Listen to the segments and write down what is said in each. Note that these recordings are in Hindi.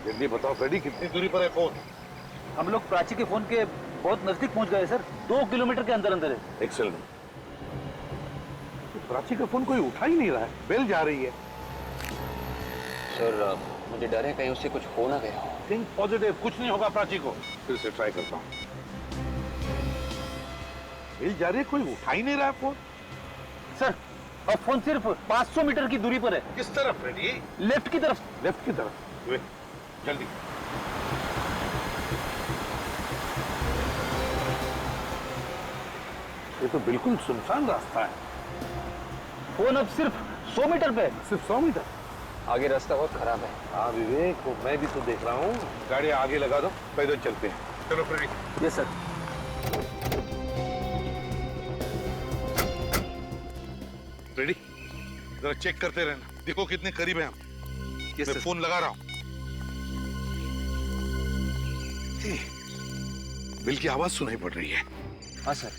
जल्दी बताओ फ्रेडी, कितनी दूरी पर है फोन? हम लोग प्राची के फोन के बहुत नजदीक पहुंच गए सर। 2 किलोमीटर के अंदर अंदर है। एक्सेलेंट। प्राची का फोन कोई उठा ही नहीं रहा है, बेल जा रही है। सर मुझे डर है कहीं उससे कुछ हो ना गया। थिंक पॉजिटिव, कुछ नहीं होगा प्राची को। फिर से ट्राई करता हूँ। बेल जा रही है, कोई उठा ही नहीं रहा है फोन। सर और फोन सिर्फ 500 मीटर की दूरी पर है। किस तरफ फ्रेडी? लेफ्ट की तरफ। लेफ्ट की तरफ। वे, जल्दी। ये तो बिल्कुल सुनसान रास्ता है। फोन अब सिर्फ 100 मीटर पे है। सिर्फ 100 मीटर? आगे रास्ता बहुत खराब है। हाँ विवेक, वो मैं भी तो देख रहा हूँ। गाड़ी आगे लगा दो, पैदल चलते हैं। चलो फ्रेडी। Yes sir. फ्रेडी, जरा चेक करते रहना, देखो कितने करीब हैं हम। यस मैं सर। फोन लगा रहा हूँ। बिल की आवाज सुनाई पड़ रही है। हाँ सर,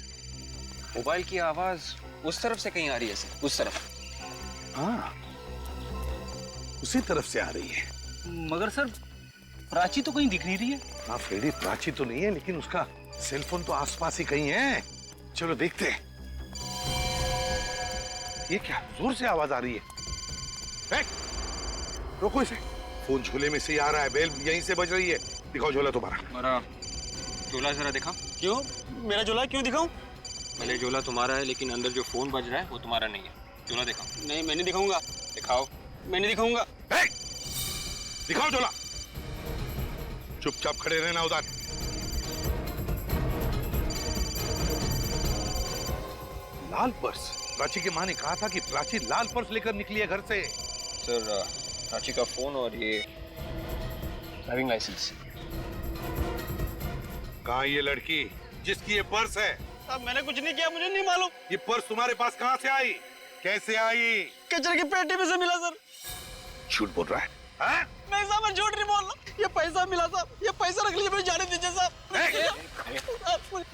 मोबाइल की आवाज उस तरफ से कहीं आ रही है सर, उस तरफ। हाँ, उसी तरफ से आ रही है। मगर सर प्राची तो कहीं दिख नहीं रही है। हाँ फ्रेडी, प्राची तो नहीं है, लेकिन उसका सेलफोन तो आसपास ही कहीं है। चलो देखते हैं। ये क्या जोर से आवाज आ रही है? रोको इसे। फोन झोले में से ही आ रहा है, बेल यहीं से बज रही है। दिखाओ झोला तुम्हारा। मेरा झोला जरा दिखा। क्यों? मेरा झोला क्यों दिखाऊं? भले झोला तुम्हारा है लेकिन अंदर जो फोन बज रहा है वो तुम्हारा नहीं है। झोला दिखाओ। नहीं, मैं नहीं दिखाऊंगा। दिखाओ। मैं नहीं दिखाऊंगा। दिखाओ झोला। चुपचाप खड़े रहना उधर। लाल पर्स। प्राची की माँ ने कहा था कि प्राची लाल पर्स लेकर निकली है घर से। सर प्राची का फोन और ये ड्राइविंग लाइसेंस। कहाँ ये लड़की जिसकी ये पर्स है? साहब मैंने कुछ नहीं किया, मुझे नहीं मालूम। ये पर्स तुम्हारे पास कहाँ से आई? कैसे आई? कचरे की पेटी में से मिला सर। झूठ बोल रहा है। हाँ? नहीं साहब, मैं झूठ नहीं बोल रहा। ये पैसा मिला साहब, ये पैसा रख लीजिए, मुझे जाने दीजिए साहब।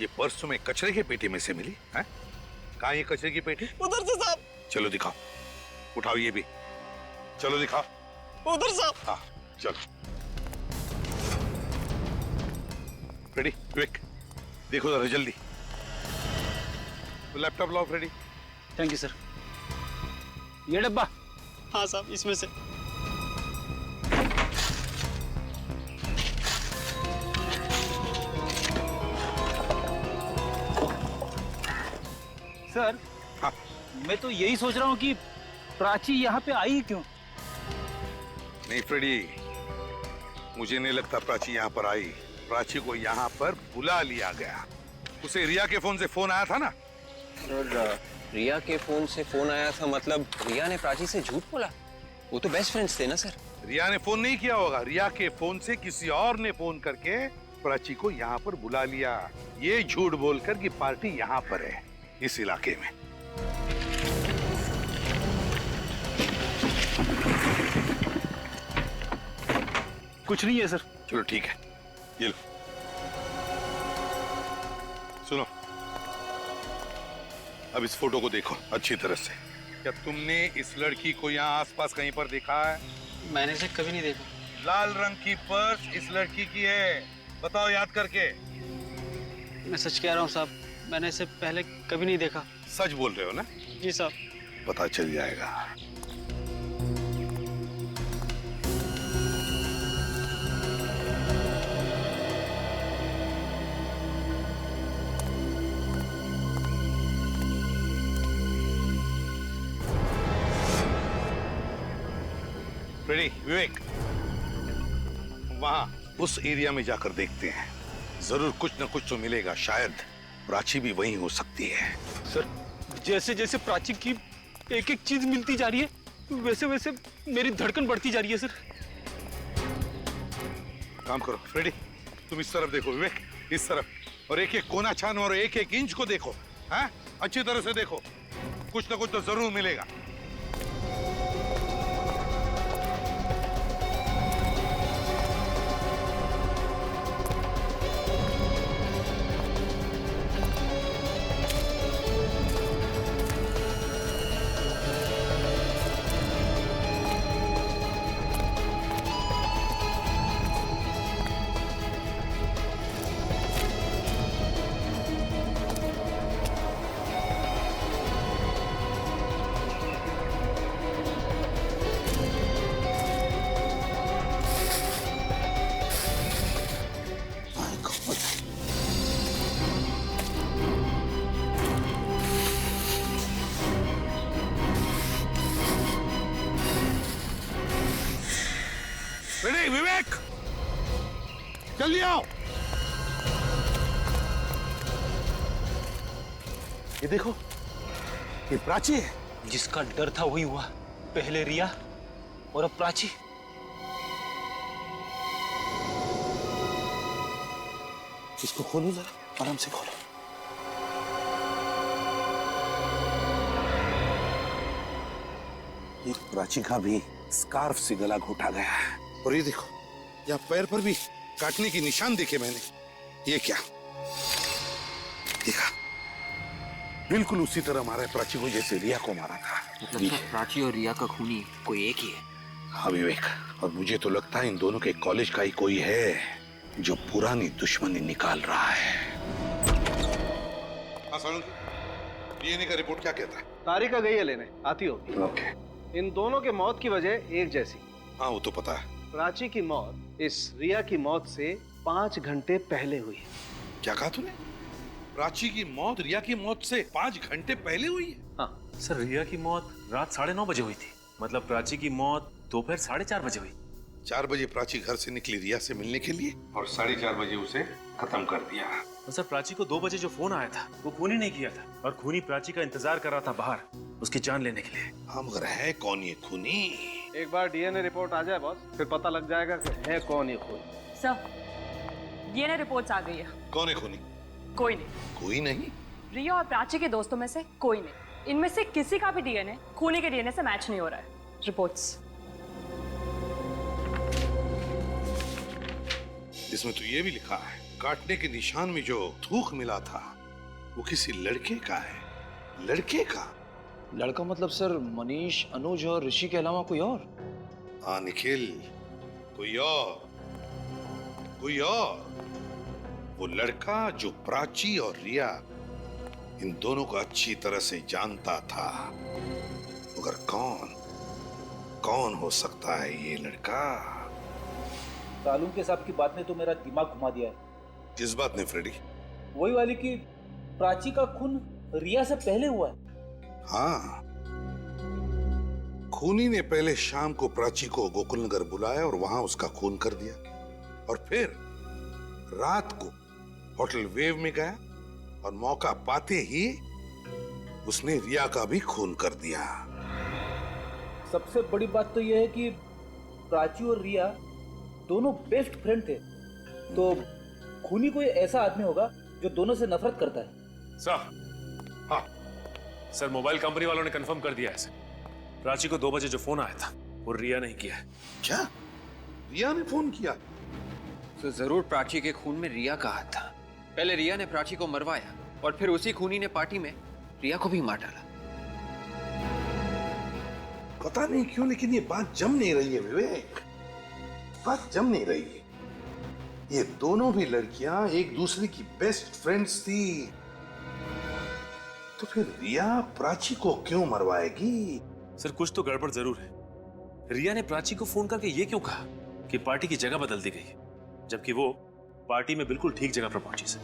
ये पर्स तुम्हें कचरे की पेटी में से मिली है? कहाँ ये कचरे की पेटी? उधर से साहब। चलो दिखाओ, उठाओ ये भी। चलो दिखाओ। उधर साहब। हाँ चलो। रेडी क्विक, देखो जरा जल्दी। तो लैपटॉप लाओ फ्रेडी। Thank you sir. ये डब्बा। हाँ साहब, इसमें से। सर हाँ। मैं तो यही सोच रहा हूँ कि प्राची यहाँ पे आई क्यों? नहीं फ्रेडी, मुझे नहीं लगता प्राची यहाँ पर आई। प्राची को यहाँ पर बुला लिया गया। उसे रिया के फोन से फोन आया था ना। सर रिया के फोन से फोन आया था, मतलब रिया ने प्राची से झूठ बोला? वो तो बेस्ट फ्रेंड्स थे ना सर। रिया ने फोन नहीं किया होगा। रिया के फोन से किसी और ने फोन करके प्राची को यहाँ पर बुला लिया, ये झूठ बोलकर कि पार्टी यहाँ पर है, इस इलाके में। कुछ नहीं है सर। चलो ठीक है, ये लो। सुनो, अब इस फोटो को देखो अच्छी तरह से। क्या तुमने इस लड़की को यहाँ आसपास कहीं पर देखा है? मैंने इसे कभी नहीं देखा। लाल रंग की पर्स इस लड़की की है, बताओ याद करके। मैं सच कह रहा हूँ साहब, मैंने इसे पहले कभी नहीं देखा। सच बोल रहे हो ना? जी साहब। पता चल जाएगा। रेडी विवेक, वहां उस एरिया में जाकर देखते हैं, जरूर कुछ न कुछ तो मिलेगा। शायद प्राची भी वहीं हो सकती है। सर जैसे जैसे प्राची की एक एक चीज मिलती जा रही है, वैसे वैसे मेरी धड़कन बढ़ती जा रही है सर। काम करो फ्रेडी, तुम इस तरफ देखो, विवेक इस तरफ, और एक एक कोना छानो और एक एक इंच को देखो। हाँ, अच्छी तरह से देखो, कुछ न कुछ तो जरूर मिलेगा। रेडी विवेक, जल्दी आओ। ये देखो, ये प्राची है। जिसका डर था वही हुआ। पहले रिया और अब प्राची। इसको खोलो जरा, आराम से खोलो। ये प्राची का भी स्कार्फ से गला घोटा गया है। और ये देखो, यहाँ पैर पर भी काटने की निशान देखे मैंने। ये क्या देखा? बिल्कुल उसी तरह मारा है प्राची को जैसे रिया को मारा था। मतलब प्राची और रिया का खूनी कोई एक ही है। हाँ विवेक, और मुझे तो लगता है इन दोनों के कॉलेज का ही कोई है जो पुरानी दुश्मनी निकाल रहा है। डीएनए का रिपोर्ट क्या कहता है? तारिका गई है लेने, आती होगी। ओके। इन दोनों के मौत की वजह एक जैसी। हाँ वो तो पता है। प्राची की मौत इस रिया की मौत से 5 घंटे पहले हुई है। क्या कहा तूने? प्राची की मौत रिया की मौत से 5 घंटे पहले हुई है? हाँ सर, रिया की मौत रात 9:30 बजे हुई थी। मतलब प्राची की मौत दोपहर 4:30 बजे हुई। 4 बजे प्राची घर से निकली रिया से मिलने के लिए और 4:30 बजे उसे खत्म कर दिया। और सर, प्राची को 2 बजे जो फोन आया था वो खूनी नहीं किया था, और खूनी प्राची का इंतजार कर रहा था बाहर उसकी जान लेने के लिए। हाँ मगर है कौन ये खूनी? एक बार डीएनए रिपोर्ट आ जाए बॉस, फिर पता लग जाएगा कि है कौन ये खूनी। सर, डीएनए रिपोर्ट्स आ गई है। कौन है खूनी? कोई नहीं। कोई नहीं? रिया और प्राची के दोस्तों में से कोई नहीं। इनमें से किसी का भी डीएनए खूनी के डीएनए से मैच नहीं हो रहा है। रिपोर्ट्स। इसमें तो ये भी लिखा है, काटने के निशान में जो थूक मिला था वो किसी लड़के का है। लड़के का? लड़का मतलब सर मनीष, अनुज और ऋषि के अलावा कोई और? हाँ निखिल, कोई और। कोई और। वो लड़का जो प्राची और रिया इन दोनों को अच्छी तरह से जानता था। मगर कौन हो सकता है ये लड़का? सालून के साहब की बात ने तो मेरा दिमाग घुमा दिया है। किस बात ने फ्रेडी? वही वाली कि प्राची का खून रिया से पहले हुआ है। हाँ, खूनी ने पहले शाम को प्राची को गोकुलनगर बुलाया और वहां उसका खून कर दिया, और फिर रात को होटल वेव में गया और मौका पाते ही उसने रिया का भी खून कर दिया। सबसे बड़ी बात तो यह है कि प्राची और रिया दोनों बेस्ट फ्रेंड थे, तो खूनी कोई ऐसा आदमी होगा जो दोनों से नफरत करता है। सर, हाँ सर, मोबाइल कंपनी वालों ने कंफर्म कर दिया है सर। प्राची को 2 बजे जो फोन आया था वो रिया नहीं किया है। क्या? रिया ने फोन किया? तो जरूर प्राची के खून में रिया का हाथ था। पहले रिया ने प्राची को मरवाया और फिर उसी खूनी ने पार्टी में रिया को भी मार डाला। पता नहीं क्यों लेकिन ये बात जम नहीं रही है विवेक, बात जम नहीं रही है। ये दोनों भी लड़कियां एक दूसरे की बेस्ट फ्रेंड्स थी, तो फिर रिया प्राची को क्यों मरवाएगी? सर, कुछ तो गड़बड़ जरूर है। रिया ने प्राची को फोन करके ये क्यों कहा कि पार्टी की जगह बदल दी गई, जबकि वो पार्टी में बिल्कुल ठीक जगह पर पहुंची सर।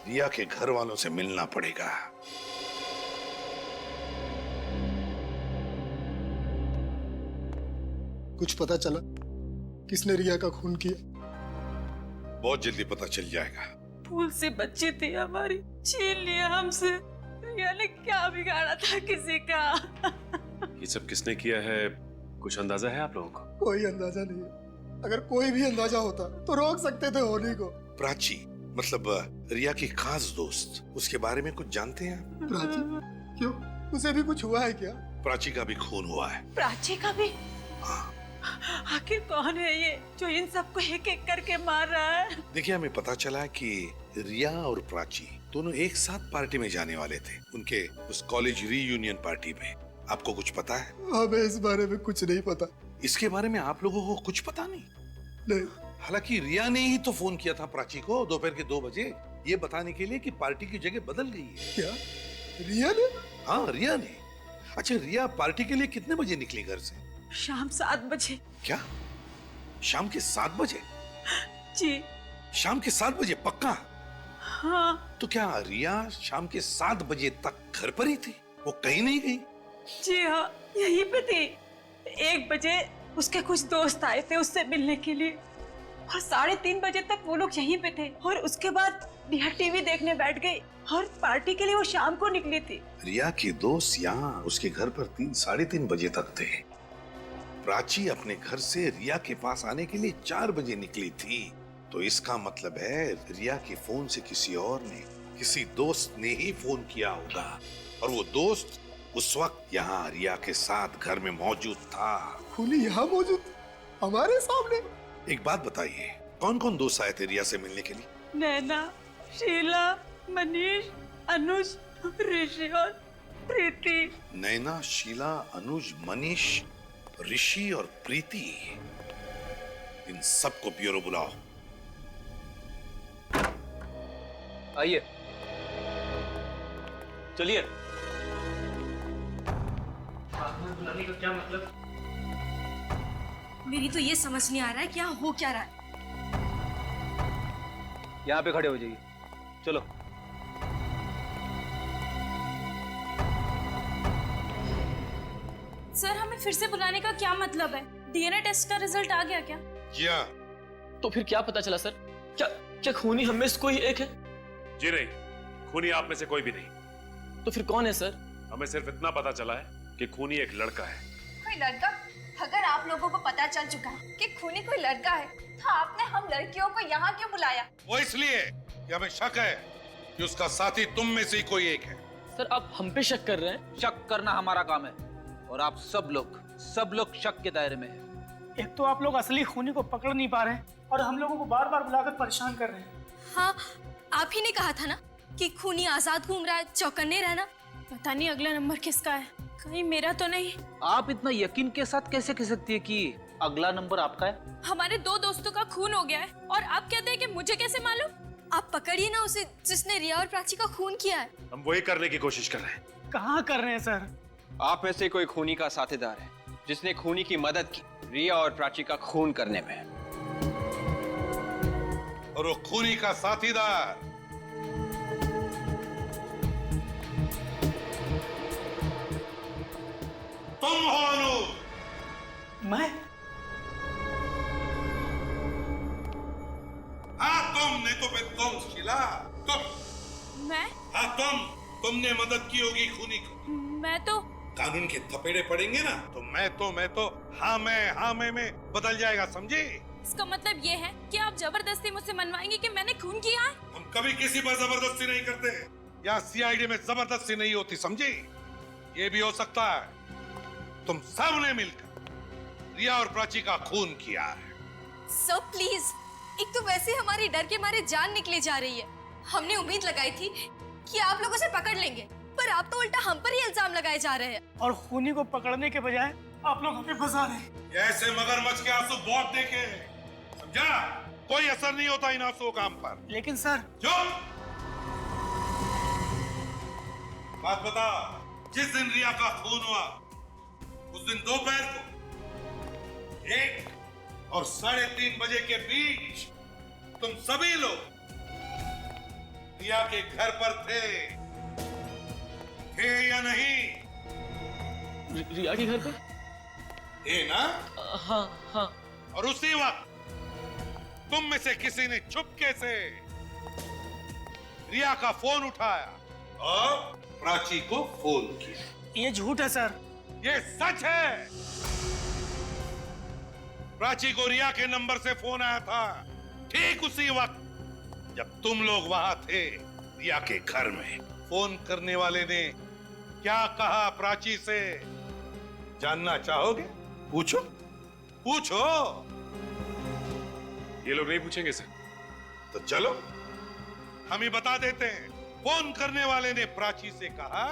रिया के घर वालों से मिलना पड़ेगा। कुछ पता चला किसने रिया का खून किया? बहुत जल्दी पता चल जाएगा। भूल से बच्ची थी हमारी, छीन लिया हमसे। रिया ने क्या बिगाड़ा था किसी का? ये सब किसने किया है, कुछ अंदाजा है आप लोगों को? कोई अंदाजा नहीं है। अगर कोई भी अंदाजा होता तो रोक सकते थे होली को। प्राची मतलब रिया की खास दोस्त, उसके बारे में कुछ जानते हैं आप? प्राची? क्यों, उसे भी कुछ हुआ है क्या? प्राची का भी खून हुआ है। प्राची का भी? हाँ। आखिर कौन है ये जो इन सबको एक एक करके मार रहा है? देखिए, हमें पता चला कि रिया और प्राची दोनों एक साथ पार्टी में जाने वाले थे, उनके उस कॉलेज रीयूनियन पार्टी में। आपको कुछ पता है? हमें इस बारे में कुछ नहीं पता। इसके बारे में आप लोगों को कुछ पता नहीं? नहीं। हालांकि रिया ने ही तो फोन किया था प्राची को दोपहर के 2 बजे, ये बताने के लिए कि पार्टी की जगह बदल गई है। क्या रिया ने? हाँ, रिया ने। अच्छा, रिया पार्टी के लिए कितने बजे निकली घर से? शाम 7 बजे। क्या? शाम के 7 बजे? जी। शाम के 7 बजे पक्का? हाँ। तो क्या रिया शाम के 7 बजे तक घर पर ही थी, वो कहीं नहीं गई? जी हाँ, यहीं पे थी। 1 बजे उसके कुछ दोस्त आए थे उससे मिलने के लिए और 3:30 बजे तक वो लोग यहीं पे थे और उसके बाद रिया टीवी देखने बैठ गई और पार्टी के लिए वो शाम को निकली थी। रिया के दोस्त यहाँ उसके घर पर 3-3:30 बजे तक थे। प्राची अपने घर से रिया के पास आने के लिए 4 बजे निकली थी। तो इसका मतलब है रिया के फोन से किसी और ने, किसी दोस्त ने ही फोन किया होगा और वो दोस्त उस वक्त यहाँ रिया के साथ घर में मौजूद था। खूनी यहाँ मौजूद हमारे सामने। एक बात बताइए, कौन कौन दोस्त आए थे रिया से मिलने के लिए? नैना, शीला, मनीष, अनुज, ऋषि और प्रीति। नैना, शीला, अनुज, मनीष, ऋषि और प्रीति, इन सबको ब्यूरो बुलाओ। आइए। चलिए। बुलाने का क्या मतलब? मेरी तो ये समझ नहीं आ रहा है क्या हो क्या रहा है। यहाँ पे खड़े हो जाइए। चलो। सर हमें फिर से बुलाने का क्या मतलब है? डीएनए टेस्ट का रिजल्ट आ गया क्या? जी हाँ। तो फिर क्या पता चला सर? क्या खूनी हम में से कोई एक है? जी नहीं, खूनी आप में से कोई भी नहीं। तो फिर कौन है सर? हमें सिर्फ इतना पता चला है कि खूनी एक लड़का है। कोई लड़का? अगर आप लोगों को पता चल चुका है कि खूनी कोई लड़का है तो आपने हम लड़कियों को यहाँ क्यों बुलाया? वो इसलिए कि हमें शक है कि उसका साथी तुम में से ही कोई एक है। सर आप हम पे शक कर रहे हैं? शक करना हमारा काम है और आप सब लोग शक के दायरे में हैं। एक तो आप लोग असली खूनी को पकड़ नहीं पा रहे हैं और हम लोगों को बार बार बुलाकर परेशान कर रहे हैं। हाँ, आप ही ने कहा था ना कि खूनी आजाद घूम रहा है, चौकन्ने रहना। पता नहीं अगला नंबर किसका है, कहीं मेरा तो नहीं। आप इतना यकीन के साथ कैसे कह सकती है कि अगला नंबर आपका है? हमारे 2 दोस्तों का खून हो गया है और आप कहते हैं कि मुझे कैसे मालूम? आप पकड़िए ना उसे जिसने रिया और प्राची का खून किया है। हम वही करने की कोशिश कर रहे हैं। कहाँ कर रहे हैं सर? आप में से कोई खूनी का साथीदार है जिसने खूनी की मदद की रिया और प्राची का खून करने में। और वो खूनी का साथीदार तुम हो अनु। मैं? हाँ तुम, नहीं तो फिर तुम शीला, तुम। मैं? हाँ तुमने मदद की होगी खूनी को। मैं तो कानून के थपेड़े पड़ेंगे ना तो मैं तो हाँ मैं बदल जाएगा, समझे? इसका मतलब ये है कि आप जबरदस्ती मुझसे मनवाएंगे कि मैंने खून किया है? हम कभी किसी पर जबरदस्ती नहीं करते। या सीआईडी में जबरदस्ती नहीं होती, समझे? ये भी हो सकता है तुम सब ने मिलकर रिया और प्राची का खून किया है। सर प्लीज, एक तो वैसे हमारी डर के मारे जान निकली जा रही है। हमने उम्मीद लगाई थी कि आप लोगों से पकड़ लेंगे, पर आप तो उल्टा हम पर ही इल्जाम लगाए जा रहे हैं। और खूनी को पकड़ने के बजाय आप लोग हमें फंसा रहे हैं। ऐसे मगरमच्छ के आंसू बहुत देखे, समझा? कोई असर नहीं होता इन आंसुओं का हम पर। लेकिन सर। चुप! बात बता, जिस दिन रिया का खून हुआ उस दिन दोपहर को 1 और 3:30 बजे के बीच तुम सभी लोग रिया के घर पर थे या नहीं? रिया के घर पे? थे ना? हाँ। और उसी वक्त तुम में से किसी ने चुपके से रिया का फोन उठाया और प्राची को फोन किया। ये झूठ है सर। ये सच है। प्राची को रिया के नंबर से फोन आया था ठीक उसी वक्त जब तुम लोग वहां थे रिया के घर में। फोन करने वाले ने क्या कहा प्राची से जानना चाहोगे? पूछो। ये लोग नहीं पूछेंगे सर। तो चलो हम ही बता देते हैं। फोन करने वाले ने प्राची से कहा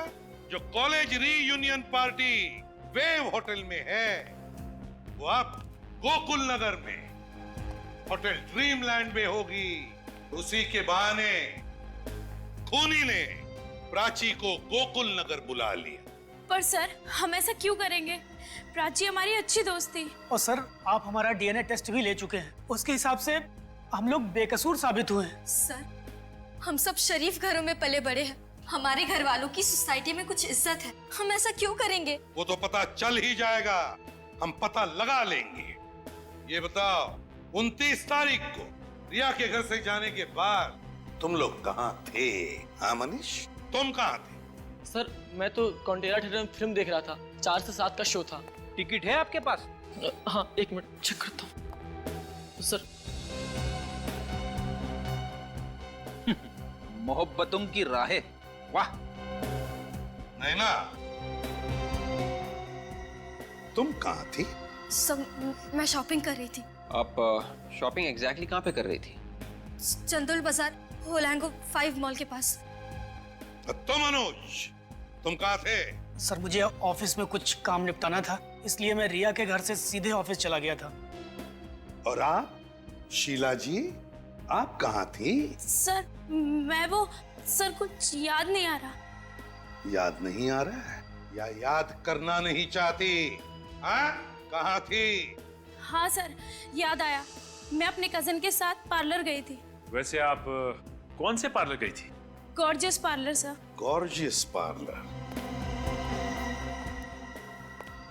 जो college reunion party wave hotel में है वो अब गोकुल नगर में होटल ड्रीमलैंड में होगी। उसी के बहाने खूनी ने प्राची को गोकुल नगर बुला लिया। पर सर हम ऐसा क्यों करेंगे? प्राची हमारी अच्छी दोस्त थी। और सर आप हमारा डीएनए टेस्ट भी ले चुके हैं, उसके हिसाब से हम लोग बेकसूर साबित हुए हैं। सर हम सब शरीफ घरों में पले बड़े हैं, हमारे घर वालों की सोसाइटी में कुछ इज्जत है, हम ऐसा क्यों करेंगे? वो तो पता चल ही जाएगा हम पता लगा लेंगे। ये बताओ, 29 तारीख को रिया के घर से जाने के बाद तुम लोग कहाँ थे? हाँ मनीष, तुम कहाँ थे? सर मैं तो कॉन्टेरा थिएटर में फिल्म देख रहा था। 4 से 7 का शो था। टिकट है आपके पास? हाँ, 1 मिनट चेक करता हूँ सर। मोहब्बतों की राहें, वाह। नैना, तुम कहाँ थी? सब मैं शॉपिंग कर रही थी। आप शॉपिंग एग्जैक्टली कहाँ पे कर रही थी? चंदोल बाजार, होलांगो 5 मॉल के पास। तुम अनुज, तुम कहाँ थे? सर मुझे ऑफिस में कुछ काम निपटाना था, इसलिए मैं रिया के घर से सीधे ऑफिस चला गया था। और आप शीला जी, आप कहाँ थी? सर मैं वो, सर कुछ याद नहीं आ रहा। याद नहीं आ रहा है या याद करना नहीं चाहती? हाँ, कहाँ थी? हाँ सर, याद आया। मैं अपने कजन के साथ पार्लर गई थी। वैसे आप कौन से पार्लर गई थी? Gorgeous parlour sir. Gorgeous parlour?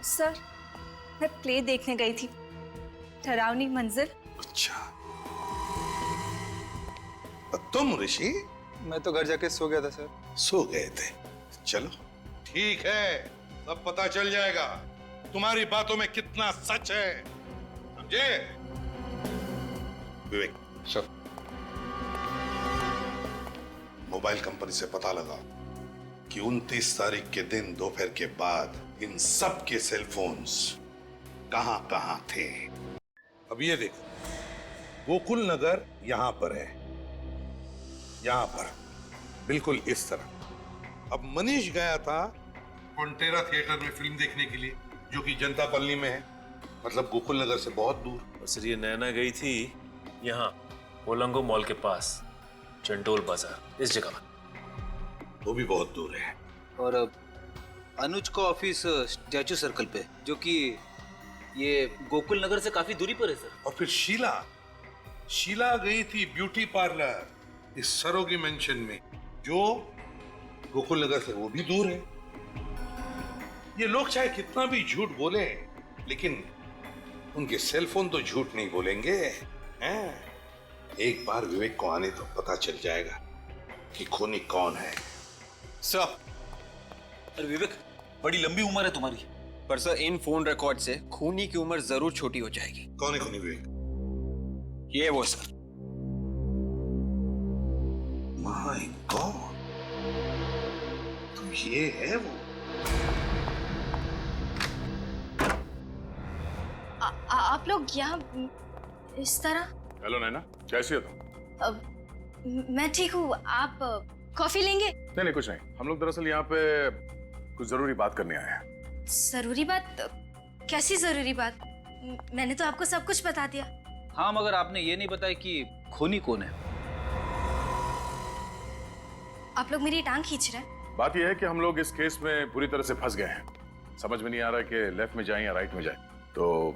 Sir मैं प्ले देखने गई थी, डरावनी मंजिल। अच्छा, तुम ऋषि? मैं तो घर जाके सो गया था सर। सो गए थे? चलो ठीक है, सब पता चल जाएगा तुम्हारी बातों में कितना सच है, समझे? विवेक सर, मोबाइल कंपनी से पता लगा कि 29 तारीख के दिन दोपहर के बाद इन सब के सेल फोन्स कहां थे। अब ये देखो, गोकुल नगर यहां पर है, यहां पर बिल्कुल इस तरह। अब मनीष गया था कॉन्टेरा थिएटर में फिल्म देखने के लिए, जो कि जनता कॉलोनी में है, मतलब गोकुल नगर से बहुत दूर। और सर ये नैना गई थी यहाँ होलांगो मॉल के पास, चंडोल बाजार, इस जगह पर। वो भी बहुत दूर है। और अनुज का ऑफिस स्टैचू सर्कल पे, जो कि ये गोकुल नगर से काफी दूरी पर है सर। और फिर शीला गई थी ब्यूटी पार्लर इस सरोगी मेंशन में, जो गोकुल नगर से वो भी दूर है। ये लोग चाहे कितना भी झूठ बोले, लेकिन उनके सेलफोन तो झूठ नहीं बोलेंगे हैं? एक बार विवेक को आने तो पता चल जाएगा कि खूनी कौन है। सर, अरे विवेक, बड़ी लंबी उम्र है तुम्हारी। पर सर इन फोन रिकॉर्ड से खूनी की उम्र जरूर छोटी हो जाएगी। कौन है खूनी विवेक? ये वो सर। माय गॉड, तो ये है वो। आप लोग यहाँ इस तरह? हेलो नैना, कैसी हो तुम? मैं ठीक हूँ। आप कॉफी लेंगे? नहीं कुछ नहीं, हम लोग दरअसल यहाँ पे कुछ जरूरी बात करने आए हैं। जरूरी बात? कैसी जरूरी बात? मैंने तो आपको सब कुछ बता दिया। हाँ, मगर आपने ये नहीं बताया कि खूनी कौन है। आप लोग मेरी टांग खींच रहे हैं। बात यह है कि हम लोग इस केस में पूरी तरह से फंस गए हैं। समझ में नहीं आ रहा कि लेफ्ट में जाएं या राइट में जाएं। तो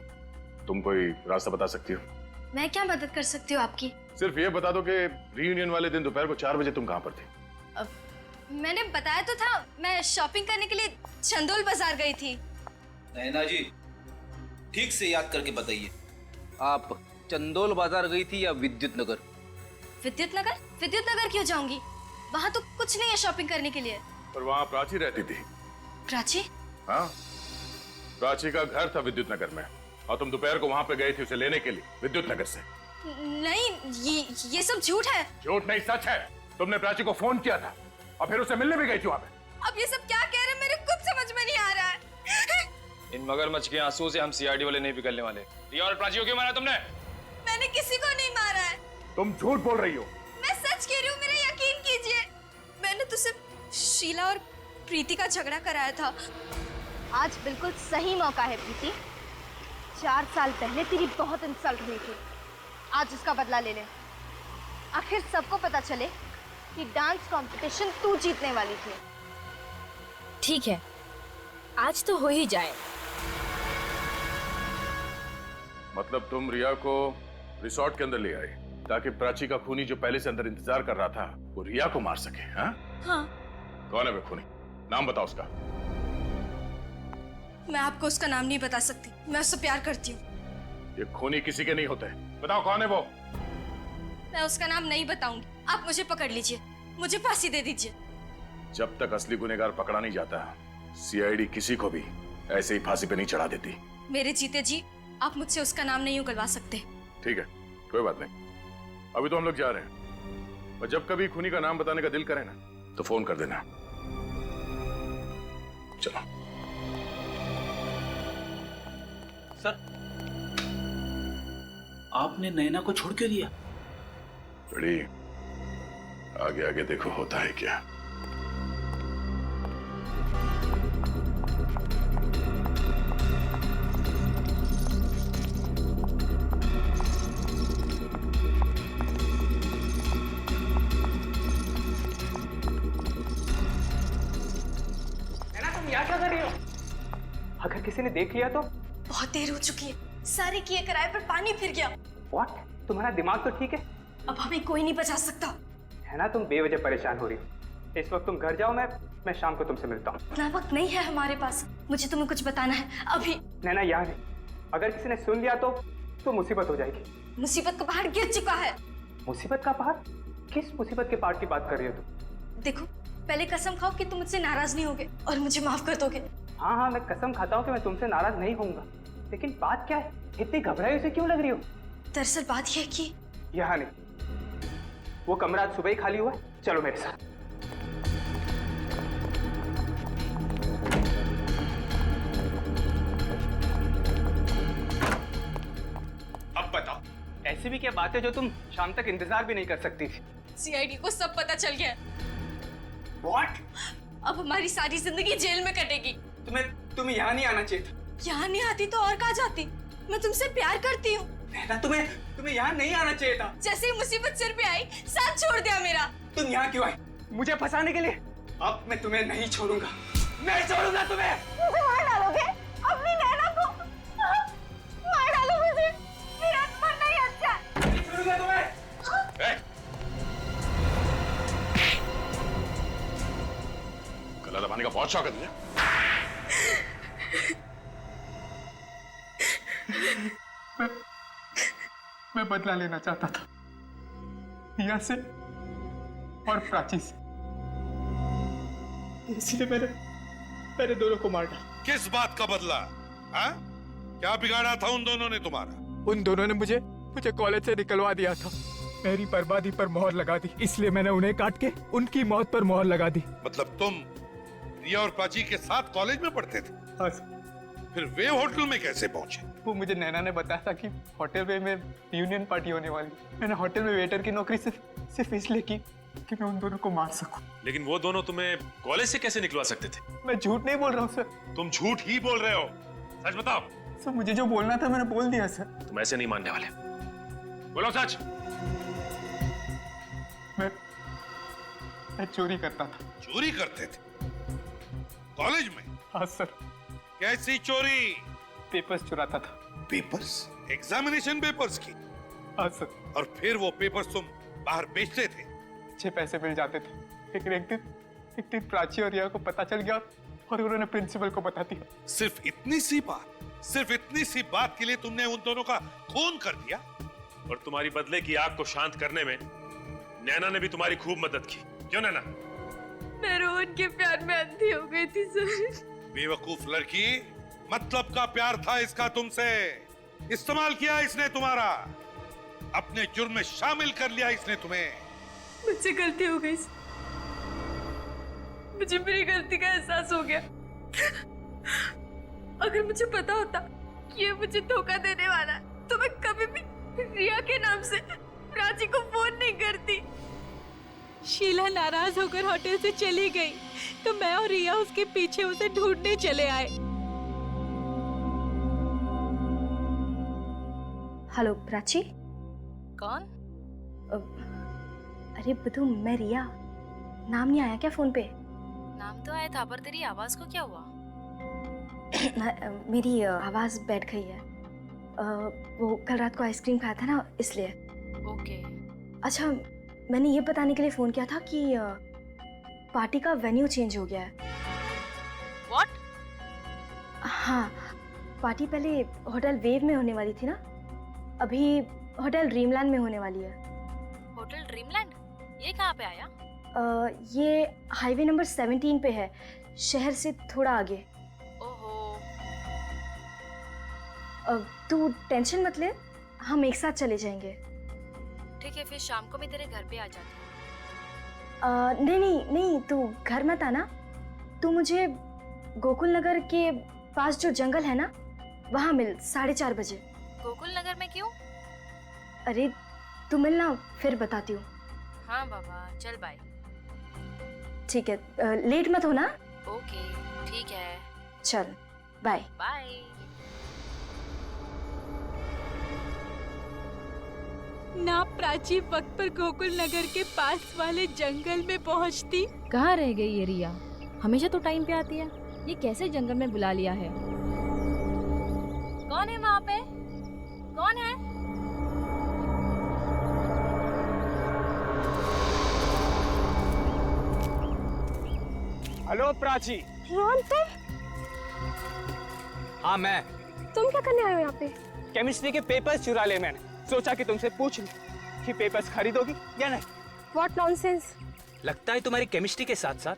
तुम कोई रास्ता बता सकती हो? मैं क्या मदद कर सकती हूँ आपकी? सिर्फ ये बता दो कि रियूनियन वाले दिन दोपहर को 4 बजे तुम कहाँ पर थी? मैंने बताया तो था, मैं शॉपिंग करने के लिए चंदोल बाजार गई थी। नैना जी, ठीक से याद करके बताइए, आप चंदोल बाजार गई थी या विद्युत नगर? विद्युत नगर? विद्युत नगर क्यों जाऊंगी? वहाँ तो कुछ नहीं है शॉपिंग करने के लिए। पर वहाँ प्राची रहती थी। प्राची? हाँ, प्राची का घर था विद्युत नगर में, और तुम दोपहर को वहाँ पे गए थे उसे लेने के लिए विद्युत नगर से। नहीं, ये सब झूठ है। झूठ नहीं, सच है। तुमने प्राची को फोन किया था और फिर उसे मिलने भी गई थी वहाँ पे। अब ये सब क्या कह रहे हैं, मेरे कुछ समझ में नहीं आ रहा है। इन मगरमच्छ के आंसुओं से हम सीआरडी वाले नहीं पिघलने वाले। रिया और प्राची को क्यों मारा तुमने? मैंने किसी को नहीं मारा है। तुम झूठ बोल रही हो। मैं सच कह रही हूँ, मेरा यकीन कीजिए। मैंने तो सिर्फ शीला और प्रीति का झगड़ा कराया था। आज बिल्कुल सही मौका है प्रीति। 4 साल पहले तेरी बहुत इंसल्ट हुई थी, आज उसका बदला ले ले। आखिर सबको पता चले कि डांस कंपटीशन तू जीतने वाली थी। ठीक है, आज तो हो ही जाए। मतलब तुम रिया को रिसोर्ट के अंदर ले आए ताकि प्राची का खूनी जो पहले से अंदर इंतजार कर रहा था वो रिया को मार सके? हाँ? हाँ। कौन है वे खूनी? नाम बताओ उसका। मैं आपको उसका नाम नहीं बता सकती, मैं उससे प्यार करती हूँ। ये खूनी किसी के नहीं होते। बताओ कौन है वो? मैं उसका नाम नहीं बताऊंगी, आप मुझे पकड़ लीजिए, मुझे फांसी दे दीजिए। जब तक असली गुनहगार पकड़ा नहीं जाता, सीआईडी किसी को भी ऐसे ही फांसी पे नहीं चढ़ा देती। मेरे जीते जी आप मुझसे उसका नाम नहीं उगलवा सकते। ठीक है, कोई बात नहीं। अभी तो हम लोग जा रहे हैं, और जब कभी खूनी का नाम बताने का दिल करे ना, तो फोन कर देना। चलो। सर, आपने नैना को छोड़ के दिया? बड़ी आगे आगे देखो होता है क्या। क्या कर रही हो? अगर किसी ने देख लिया तो? बहुत देर हो चुकी है, सारे किए कराए पर पानी फिर गया। What? तुम्हारा दिमाग तो ठीक है? अब हमें कोई नहीं बचा सकता। है ना, तुम बेवजह परेशान हो रही हो। इस वक्त तुम घर जाओ, मैं शाम को तुमसे मिलता हूँ। इतना वक्त नहीं है हमारे पास, मुझे तुम्हें कुछ बताना है अभी। नैना यहाँ नहीं, अगर किसी ने सुन लिया तो मुसीबत हो जाएगी। मुसीबत का पहाड़ गिर चुका है। मुसीबत का पहाड़? किस मुसीबत के पहाड़ की बात कर रही हो तुम? देखो, पहले कसम खाओ कि तुम मुझसे नाराज नहीं होगे और मुझे माफ कर दोगे। हाँ, मैं कसम खाता हूँ कि मैं तुमसे नाराज नहीं होऊंगा, लेकिन बात क्या है? इतनी घबराई से क्यों लग रही हो? दरअसल बात यह है कि यहाँ नहीं, वो कमरा आज सुबह ही खाली हुआ है। चलो मेरे साथ। अब बताओ, ऐसी भी क्या बात है जो तुम शाम तक इंतजार भी नहीं कर सकती थी? सीआईडी को सब पता चल गया। What? अब हमारी सारी जिंदगी जेल में कटेगी। तुम्हें यहाँ नहीं आना चाहिए था। यहाँ नहीं आती तो और कहाँ जाती? मैं तुमसे प्यार करती हूँ। तुम्हें यहाँ नहीं आना चाहिए था। जैसे ही मुसीबत सिर पे आई, साथ छोड़ दिया मेरा। तुम यहाँ क्यों आई? मुझे फंसाने के लिए? अब मैं तुम्हें नहीं छोड़ूंगा, नहीं छोड़ूंगा तुम्हें। मुझे मार डालोगे? अपनी नैना को मार डालो मुझे। मेरा मरना ही अच्छा। नहीं छोड़ूंगा तुम्हें। गला दबाने का बहुत शौक है तुझे? मैं बदला लेना चाहता था रिया से और प्राची से, इसलिए मैंने दोनों को मार डाला। किस बात का बदला? हाँ? क्या बिगाड़ा था उन दोनों ने तुम्हारा? उन दोनों ने मुझे कॉलेज से निकलवा दिया था, मेरी बर्बादी पर मोहर लगा दी, इसलिए मैंने उन्हें काट के उनकी मौत पर मोहर लगा दी। मतलब तुम रिया और प्राची के साथ कॉलेज में पढ़ते थे? हाँ। फिर वे होटल में कैसे पहुंचे? वो मुझे नैना ने बताया था कि होटल में यूनियन पार्टी होने वाली। मैंने होटल में वेटर की नौकरी सिर्फ इसलिए की कि मैं उन दोनों को मार सकूं। लेकिन वो दोनों तुम्हें कॉलेज से कैसे निकलवा सकते थे? मैं झूठ नहीं बोल रहा हूँ सर। तुम झूठ ही बोल रहे हो, सच बताओ। सर, मुझे जो बोलना था मैंने बोल दिया सर। तुम ऐसे नहीं मानने वाले, बोलो सच। मैं चोरी करता था। चोरी करते थे कॉलेज में? हाँ सर। कैसी चोरी? पेपर्स चुराता था। पेपर्स? एग्जामिनेशन पेपर्स की? हाँ सर। और फिर वो पेपर्स तुम बाहर बेचते थे? अच्छे पैसे मिल जाते थे, लेकिन एक दिन प्राची और रिया को पता चल गया और उन्होंने प्रिंसिपल को बता दिया। सिर्फ इतनी सी बात के लिए तुमने उन दोनों का खून कर दिया? और तुम्हारी बदले की आग को शांत करने में नैना ने भी तुम्हारी खूब मदद की, क्यों नैना? मैं रोहन के प्यार में अंधी हो गई थी सर। बेवकूफ लड़की, मतलब का प्यार था इसका तुमसे। इस्तेमाल किया इसने तुम्हारा, अपने जुर्म में शामिल कर लिया इसने तुम्हें। मुझसे गलती हो गई, मुझे मेरी गलती का एहसास हो गया। अगर मुझे पता होता कि ये मुझे धोखा देने वाला है, तो मैं कभी भी रिया के नाम से प्राची को फोन नहीं करती। शीला नाराज होकर होटल से चली गई, तो मैं और रिया उसके पीछे उसे ढूंढने चले आए। हेलो प्राची। कौन? अरे बधू, मैं रिया। नाम नहीं आया क्या फोन पे? नाम तो आया था, पर तेरी आवाज को क्या हुआ? मेरी आवाज बैठ गई है। वो कल रात को आइसक्रीम खाया था ना, इसलिए। ओके। अच्छा, मैंने ये बताने के लिए फोन किया था कि पार्टी का वेन्यू चेंज हो गया है। व्हाट? हाँ, पार्टी पहले होटल वेव में होने वाली थी ना, अभी होटल ड्रीमलैंड में होने वाली है। Hotel dreamland? ये कहाँ पे आया? ये हाईवे नंबर 17 पे है, शहर से थोड़ा आगे। ओहो। तू टेंशन मत ले, हम एक साथ चले जाएंगे। ठीक है, फिर शाम को मैं तेरे घर पे आ जाती हूँ। नहीं, तू घर मत आना। तू मुझे गोकुल नगर के पास जो जंगल है ना, वहाँ मिल 4:30 बजे। गोकुल नगर में क्यों? अरे तू मिलना, फिर बताती हूँ। हाँ बाबा, चल बाय। ठीक है, लेट मत होना। ओके, ठीक है। चल, बाय। बाय। ना प्राची वक्त पर गोकुल नगर के पास वाले जंगल में पहुंचती। कहाँ रह गई ये रिया? हमेशा तो टाइम पे आती है, ये कैसे जंगल में बुला लिया है? कौन है वहाँ पे? कौन है? हेलो प्राची। रोहन तुम? हाँ मैं। तुम क्या करने आए हो यहाँ पे? केमिस्ट्री के पेपर्स चुरा ले मैंने। सोचा कि तुमसे पूछ लूं कि पेपर्स खरीदोगी या नहीं। What nonsense? लगता है तुम्हारी केमिस्ट्री के साथ साथ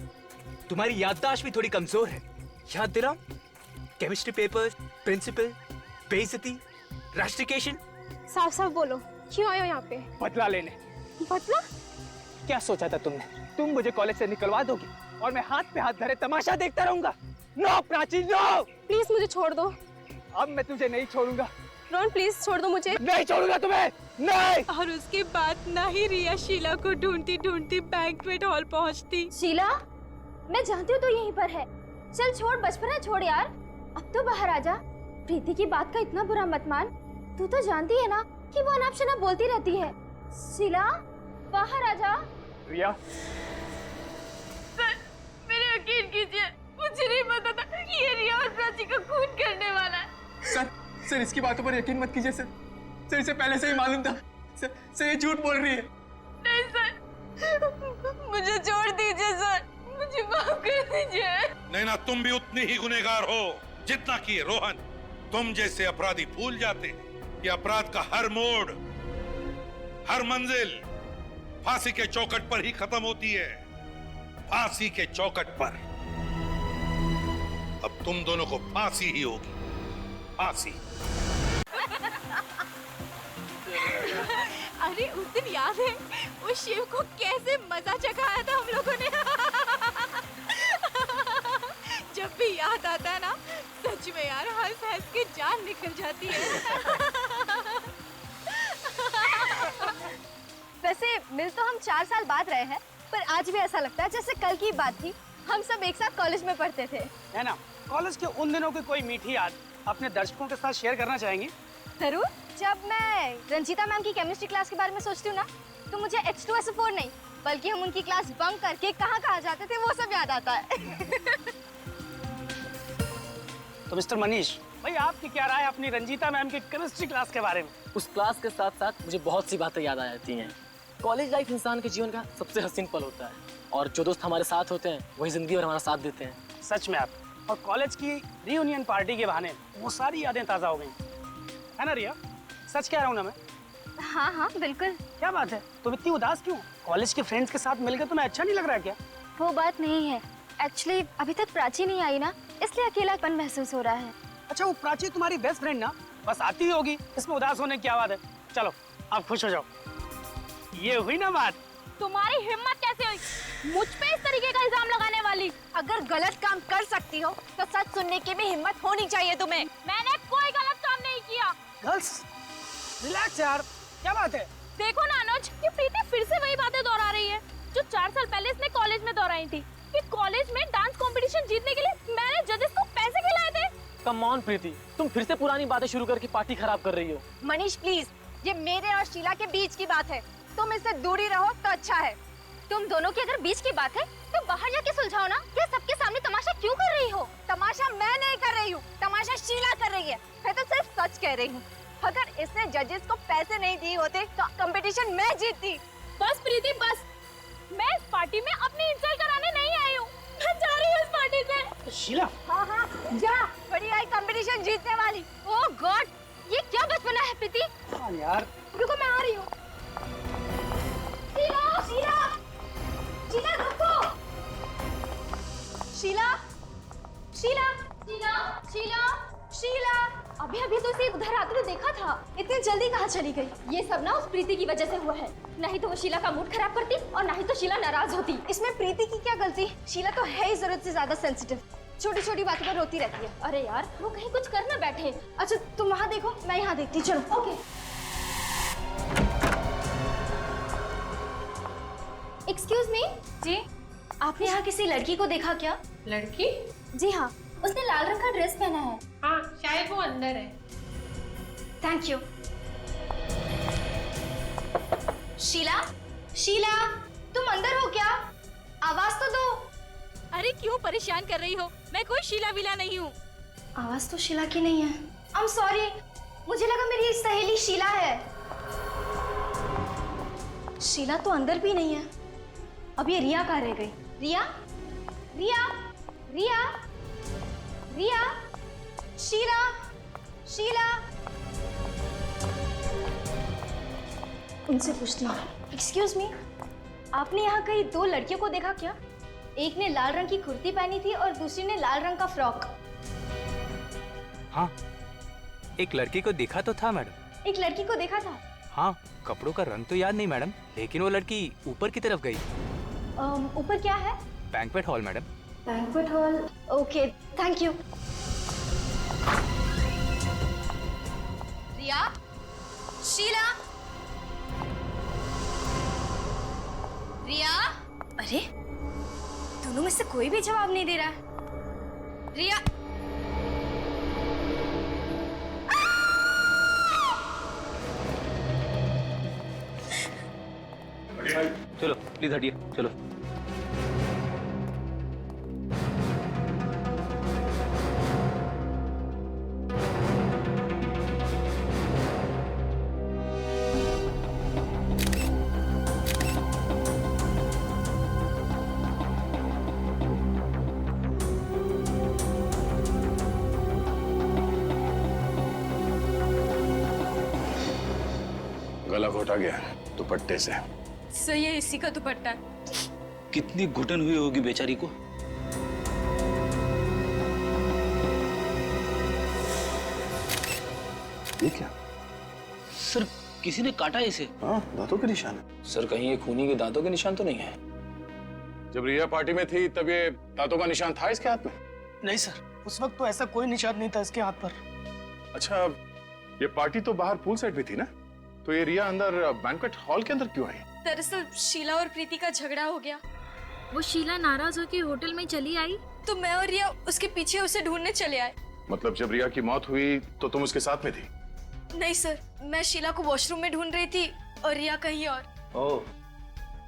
तुम्हारी याददाश्त भी थोड़ी कमजोर है। याद दिलाऊं? केमिस्ट्री पेपर्स, प्रिंसिपल, बेइज्जती, रास्टिकेशन। साफ साफ बोलो, क्यों आए हो यहाँ पे? बदला लेने। बदला? क्या सोचा था तुमने? तुम मुझे कॉलेज से निकलवा दोगी और मैं हाथ पे हाथ धरे तमाशा देखता रहूंगा? No Prachi, no! प्लीज मुझे छोड़ दो। अब मैं तुझे नहीं छोड़ूंगा। रोहन प्लीज छोड़ दो मुझे। नहीं छोड़ूंगा तुम्हें, नहीं। और उसके बाद ना ही रिया शीला को ढूंढती ढूंढती बैंक्वेट हॉल पहुंचती। शीला, मैं जानती हूँ तो यहीं पर है। चल छोड़, बचपना छोड़ यार, अब तो बाहर आ जा। प्रीति की बात का इतना बुरा मत मान। तू तो जानती है ना कि वो अनाप शनाप बोलती रहती है। शीला, बाहर आ जा। रिया, सर, मेरे यकीन कीजिए, मुझे नहीं पता था कि ये रिया और प्राची का खून करने वाला है। सर इसकी बातों पर यकीन मत कीजिए सर। सर इसे पहले से ही मालूम था। सर ये झूठ बोल रही है। नहीं सर, मुझे छोड़ दीजिए सर, मुझे माफ कर दीजिए। नहीं ना, तुम भी उतनी ही गुनहगार हो जितना कि रोहन। तुम जैसे अपराधी भूल जाते हैं कि अपराध का हर मोड़, हर मंजिल फांसी के चौखट पर ही खत्म होती है। फांसी के चौखट पर। अब तुम दोनों को फांसी ही होगी, फांसी। अरे उस दिन याद है उस शिव को कैसे मजा चखाया था हम लोगों ने? जब भी याद आता है ना, सच में यार हंस हंस के जान निकल जाती है। वैसे मिल तो हम 4 साल बाद रहे हैं, पर आज भी ऐसा लगता है जैसे कल की बात थी। हम सब एक साथ कॉलेज में पढ़ते थे, है ना? कॉलेज के उन दिनों की कोई मीठी याद अपने दर्शकों के साथ शेयर करना चाहेंगे? जरूर। जब मैं रंजीता मैम की केमिस्ट्री क्लास के बारे में सोचती हूँ ना, तो मुझे H2SO4 नहीं, बल्कि हम उनकी क्लास बंक करके कहाँ जाते थे वो सब याद आता है। तो मिस्टर मनीष भाई, आपकी क्या राय अपनी रंजीता मैम की केमिस्ट्री क्लास के बारे में? उस क्लास के साथ साथ मुझे बहुत सी बातें याद आ जाती हैं। कॉलेज लाइफ इंसान के जीवन का सबसे हसीन पल होता है, और जो दोस्त हमारे साथ होते हैं वही जिंदगी भर हमारा साथ देते हैं। सच में आप, और कॉलेज की रियूनियन पार्टी के बहाने वो सारी यादें ताज़ा हो गई, है ना रिया? सच कह रहा हूँ ना मैं? हाँ हाँ बिल्कुल। क्या बात है, तुम इतनी उदास क्यों? कॉलेज के फ्रेंड्स के साथ मिलकर तुम्हें अच्छा नहीं लग रहा क्या? वो बात नहीं है, एक्चुअली अभी तक प्राची नहीं आई ना, इसलिए अकेलापन महसूस हो रहा है। अच्छा, वो प्राची तुम्हारी बेस्ट फ्रेंड ना, बस आती ही होगी, इसमें उदास होने की क्या बात है? चलो आप खुश हो जाओ। ये हुई ना बात। तुम्हारी हिम्मत कैसे हुई मुझ पे इस तरीके का इल्जाम लगाने वाली? अगर गलत काम कर सकती हो तो सच सुनने की भी हिम्मत होनी चाहिए तुम्हें। मैंने कोई गलत काम नहीं किया। गर्ल्स रिलैक्स यार, क्या बात है? देखो ना अनुज, ये प्रीति फिर से वही बातें दोहरा रही है जो 4 साल पहले इसने कॉलेज में दोहराई थी कि कॉलेज में डांस कंपटीशन जीतने के लिए मैंने जजेस को पैसे खिलाए थे। कम ऑन प्रीति, तुम फिर से पुरानी बातें शुरू करके पार्टी खराब कर रही हो। मनीष प्लीज, ये मेरे और शीला के बीच की बात है, तुम इससे दूरी रहो तो अच्छा है। तुम दोनों की अगर बीच की बात है तो बाहर जाके सुलझाओ ना, क्या सबके सामने तमाशा क्यों कर रही हो? तमाशा मैं नहीं कर रही हूँ, तमाशा शीला कर रही है। मैं तो सिर्फ सच कह रही हूँ। अगर इसने जजेस को पैसे नहीं दिए होते तो कंपटीशन मैं जीतती। बस प्रीति बस, मैं इस पार्टी में अपनी इंसल्ट कराने नहीं आई हूँ, मैं जा रही रही है उस पार्टी से। शीला, हाँ हाँ जा, बड़ी आई कंपटीशन जीतने वाली। ओह गॉड, ये क्या बचपना है प्रीति। हाँ यार, रुको मैं आ रही हूँ। शीला, शीला, शीला रुको। शीला, शीला, शीला, शीला, शीला। अभी अभी तो इसे उधर आते हुए देखा था। इतनी जल्दी कहाँ चली गई? ये सब ना उस प्रीति की वजह से हुआ है। नहीं तो वो शीला का मूड खराब करती और नहीं तो शीला नाराज होती। इसमें प्रीति की क्या गलती? शीला तो है ही जरूरत से ज्यादा सेंसिटिव। छोटी छोटी बातों पर रोती रहती है। अरे यार वो कहीं कुछ कर ना बैठे। अच्छा तुम वहाँ देखो, मैं यहाँ देखती। चलो ओके। Excuse me. जी, आपने यहाँ किसी लड़की को देखा क्या? लड़की? जी हाँ, उसने लाल रंग का ड्रेस पहना है। हाँ, शायद वो अंदर है। Thank you. शीला, शीला, तुम अंदर हो क्या? आवाज तो दो। अरे क्यों परेशान कर रही हो? मैं कोई शीला विला नहीं हूँ। आवाज तो शीला की नहीं है। आई एम सॉरी, मुझे लगा मेरी सहेली शीला है। शीला तो अंदर भी नहीं है। अब ये रिया कहाँ रह गई? रिया, रिया, रिया, रिया, शीला, शीला। उनसे पूछती हूँ। एक्सक्यूज मी, आपने यहाँ कहीं दो लड़कियों को देखा क्या? एक ने लाल रंग की कुर्ती पहनी थी और दूसरी ने लाल रंग का फ्रॉक। हाँ, एक लड़की को देखा तो था मैडम। एक लड़की को देखा था? हाँ, कपड़ों का रंग तो याद नहीं मैडम, लेकिन वो लड़की ऊपर की तरफ गई। ऊपर क्या है? Banquet hall madam. Banquet hall, okay thank you. Riya, Sheela, Riya. अरे दोनों में से कोई भी जवाब नहीं दे रहा है। रिया, चलो प्लीज हटिए, चलो। गला घोटा गया दुपट्टे से। सही है, इसी का दुपट्टा है। कितनी घुटन हुई होगी बेचारी को। ये क्या? सर किसी ने काटा इसे। हाँ, दांतों के निशान है। सर कहीं ये खूनी के दांतों के निशान तो नहीं है? जब रिया पार्टी में थी तब ये दांतों का निशान था इसके हाथ में? नहीं सर, उस वक्त तो ऐसा कोई निशान नहीं था इसके हाथ पर। अच्छा, ये पार्टी तो बाहर पूल साइड में थी ना, तो ये रिया अंदर बैंक्वेट हॉल के अंदर क्यों आई? दरअसल शीला और प्रीति का झगड़ा हो गया। वो शीला नाराज होकर होटल में चली आई तो मैं और रिया उसके पीछे उसे ढूंढने चले आए। मतलब जब रिया की मौत हुई तो तुम उसके साथ में थी? नहीं सर, मैं शीला को वॉशरूम में ढूंढ रही थी और रिया कहीं और। ओह,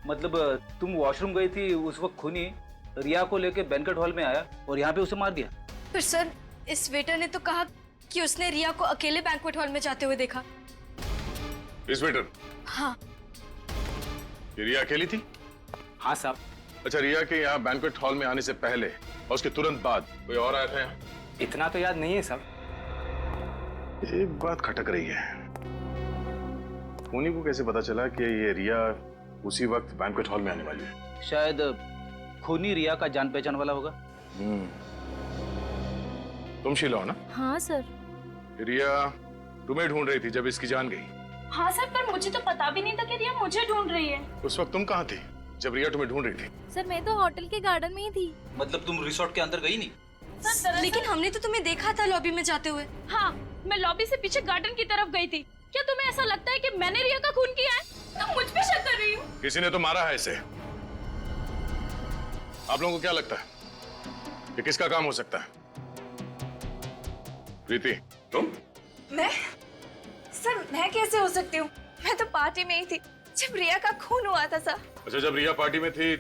मतलब तुम वॉशरूम गई थी उस वक्त खूनी रिया को लेके बैंक्वेट हॉल में आया और यहाँ पे उसे मार दिया? फिर सर इस वेटर ने तो कहा कि उसने रिया को अकेले बैंक्वेट हॉल में जाते हुए देखा। इस वेटर? हाँ। ये रिया अकेली थी? हाँ साहब। अच्छा, रिया के यहाँ बैंक्वेट हॉल में आने से पहले और उसके तुरंत बाद कोई और आया था यहाँ? इतना तो याद नहीं है साहब। एक बात खटक रही है। खूनी को कैसे पता चला कि ये रिया उसी वक्त बैंक्वेट हॉल में आने वाली है? शायद खूनी रिया का जान पहचान वाला होगा। तुम शीला हो ना? हाँ सर। रिया तुम्हें ढूंढ रही थी जब इसकी जान गई। हाँ सर, पर मुझे तो पता भी नहीं था कि रिया मुझे ढूंढ रही है। उस वक्त तुम कहाँ थी जब रिया तुम्हें ढूंढ रही थी? सर मैं तो होटल के गार्डन में ही थी। मतलब तुम रिसोर्ट के अंदर गई नहीं? सर लेकिन हमने तो तुम्हें देखा था लॉबी में जाते हुए। हाँ, मैं लॉबी से पीछे गार्डन की तरफ गई थी। क्या तुम्हें ऐसा लगता है कि मैंने रिया का खून किया है? तुम मुझ पे शक कर रही हो? किसी ने तो मारा है इसे। आप लोगों को क्या लगता है ये किसका काम हो सकता है? प्रीति, तुम? मैं? सर मैं कैसे हो सकती हूँ? मैं तो पार्टी में ही थी जब रिया का खून हुआ था सर। अच्छा, जब रिया पार्टी में थी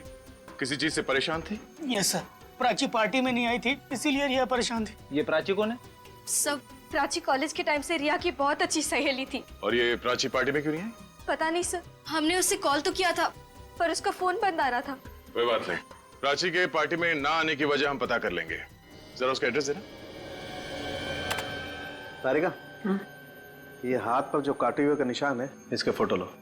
किसी चीज से परेशान थी? यस सर, प्राची पार्टी में नहीं आई थी इसीलिए रिया परेशान थी। ये प्राची कौन है? सब प्राची कॉलेज के टाइम से रिया की बहुत अच्छी सहेली थी। और ये प्राची पार्टी में क्यों नहीं आई? पता नहीं सर, हमने उससे कॉल तो किया था पर उसका फोन बंद आ रहा था। कोई बात नहीं, प्राची के पार्टी में ना आने की वजह हम पता कर लेंगे। जरा उसका एड्रेस देना। तारिका, ये हाथ पर जो काटे हुए का निशान है, इसके फोटो लो।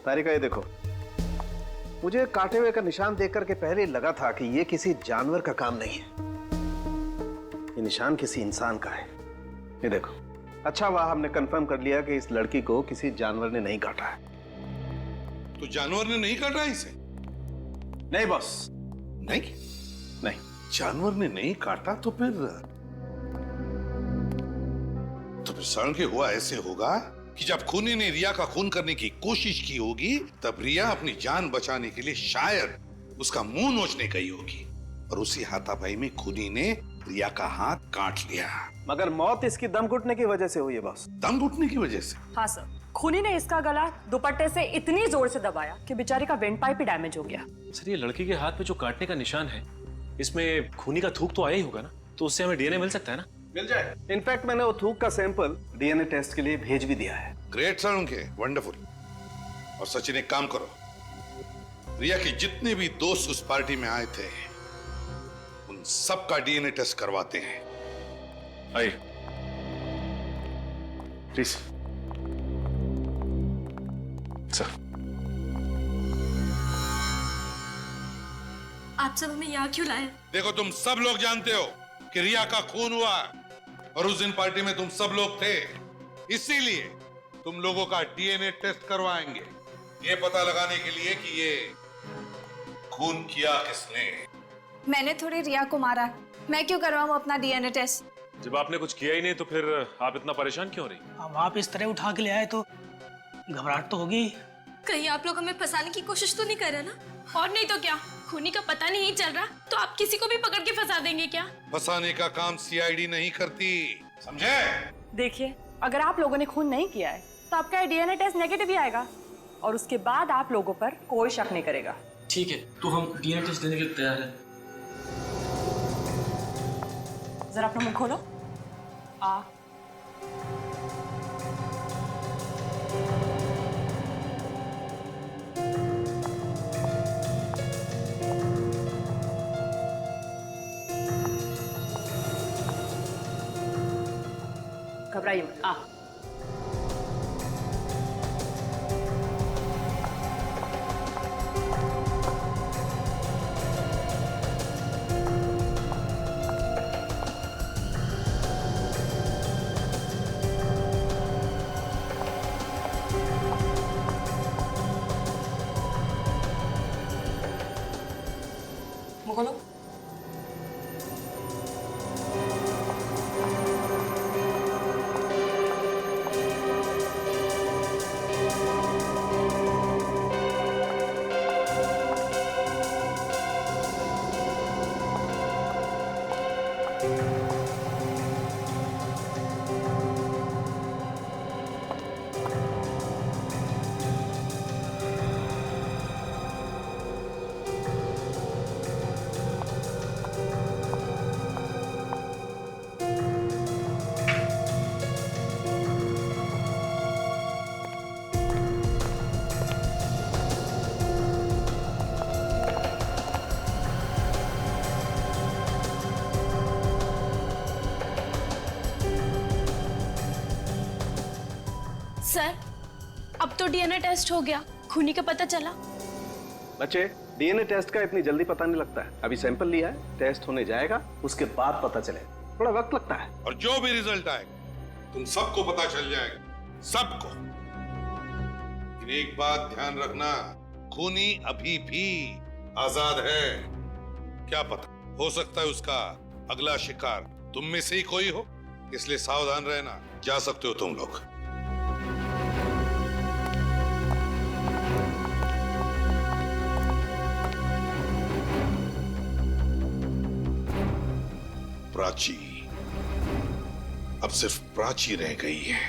तारिका, ये देखो, मुझे काटे हुए का निशान देख करके पहले लगा था कि ये किसी जानवर का काम नहीं है, ये निशान किसी इंसान का है। ये देखो, अच्छा हुआ हमने कंफर्म कर लिया कि इस लड़की को किसी जानवर ने नहीं काटा है। तो जानवर ने नहीं काटा इसे? नहीं बॉस, नहीं नहीं, जानवर ने नहीं काटा तो फिर सड़न के हुआ ऐसे होगा कि जब खूनी ने रिया का खून करने की कोशिश की होगी, तब रिया अपनी जान बचाने के लिए शायद उसका मुंह नोचने गई होगी और उसी हाथापाई में खूनी ने रिया का हाथ काट लिया। मगर मौत इसकी दम घुटने की वजह से हुई है बॉस। दम घुटने की वजह से? हाँ सर, खूनी ने इसका गला दुपट्टे से इतनी जोर से दबाया कि बेचारी का वेंट पाइप ही डैमेज हो गया। सर, ये लड़की के हाथ में जो काटने का निशान है, इसमें खूनी का थूक तो आया ही होगा ना, तो उससे हमें डीएनए मिल सकता है ना? मिल जाए। इनफैक्ट मैंने वो थूक का सैंपल डीएनए टेस्ट के लिए भेज भी दिया है। ग्रेट सर उनके, वंडरफुल। और सचिन, एक काम करो, रिया के जितने भी दोस्त उस पार्टी में आए थे उन सब का डीएनए टेस्ट करवाते हैं। आइए प्लीज सर। आप सब हमें यहाँ क्यों लाए? देखो, तुम सब लोग जानते हो कि रिया का खून हुआ और उस दिन पार्टी में तुम सब लोग थे, इसीलिए तुम लोगों का डीएनए टेस्ट करवाएंगे, ये पता लगाने के लिए कि ये खून किया किसने। मैंने थोड़ी रिया को मारा, मैं क्यों करवाऊं अपना डीएनए टेस्ट? जब आपने कुछ किया ही नहीं तो फिर आप इतना परेशान क्यों हो रही? अब आप इस तरह उठा के ले आए तो घबराहट तो होगी। कहीं आप लोग हमें फंसाने की कोशिश तो नहीं कर रहे ना? और नहीं तो क्या, खूनी का पता नहीं चल रहा तो आप किसी को भी पकड़ के फंसा देंगे क्या? फंसाने का काम सीआईडी नहीं करती, समझे? देखिए, अगर आप लोगों ने खून नहीं किया है तो आपका डीएनए टेस्ट नेगेटिव ही आएगा और उसके बाद आप लोगों पर कोई शक नहीं करेगा। ठीक है, तो हम डीएनए टेस्ट देने के लिए तैयार हैं। जरा अपना मुंह खोलो। घबराइए मत। मुंह खोलो। सर, अब तो डीएनए टेस्ट हो गया, खूनी का पता चला। बच्चे, डीएनए टेस्ट का इतनी जल्दी पता नहीं लगता है। अभी सैंपल लिया है, टेस्ट होने जाएगा, उसके बाद पता चलेगा। थोड़ा वक्त लगता है। और जो भी रिजल्ट आएगा तुम सबको पता चल जाएगा, सबको। लेकिन एक बात ध्यान रखना, खूनी अभी भी आजाद है। क्या पता, हो सकता है उसका अगला शिकार तुम में से ही कोई हो, इसलिए सावधान रहना। जा सकते हो तुम लोग। प्राची, अब सिर्फ प्राची रह गई है।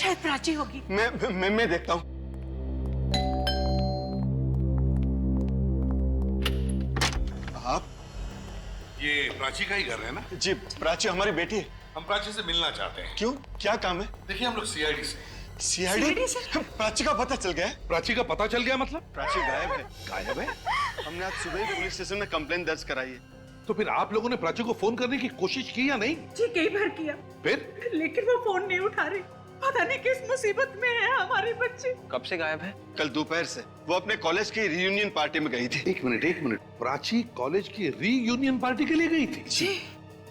शायद प्राची होगी। मैं देखता हूँ। आप ये प्राची का ही घर है ना? जी, प्राची हमारी बेटी है। हम प्राची से मिलना चाहते हैं। क्यों, क्या काम है? देखिए हम लोग सीआईडी से। सीआईडी से? प्राची का पता चल गया है? प्राची का पता चल गया मतलब? प्राची गायब है। गायब है? हमने आज सुबह ही पुलिस स्टेशन में कंप्लेंट दर्ज कराई है। तो फिर आप लोगों ने प्राची को फोन करने की कोशिश की या नहीं? जी कई बार किया, फिर लेकिन वो फोन नहीं उठा रही। पता नहीं किस मुसीबत में है हमारे बच्चे। कब से गायब है? कल दोपहर से। वो अपने कॉलेज की रीयूनियन पार्टी में गई थी। एक मिनट। प्राची कॉलेज की रीयूनियन पार्टी के लिए गई थी? जी।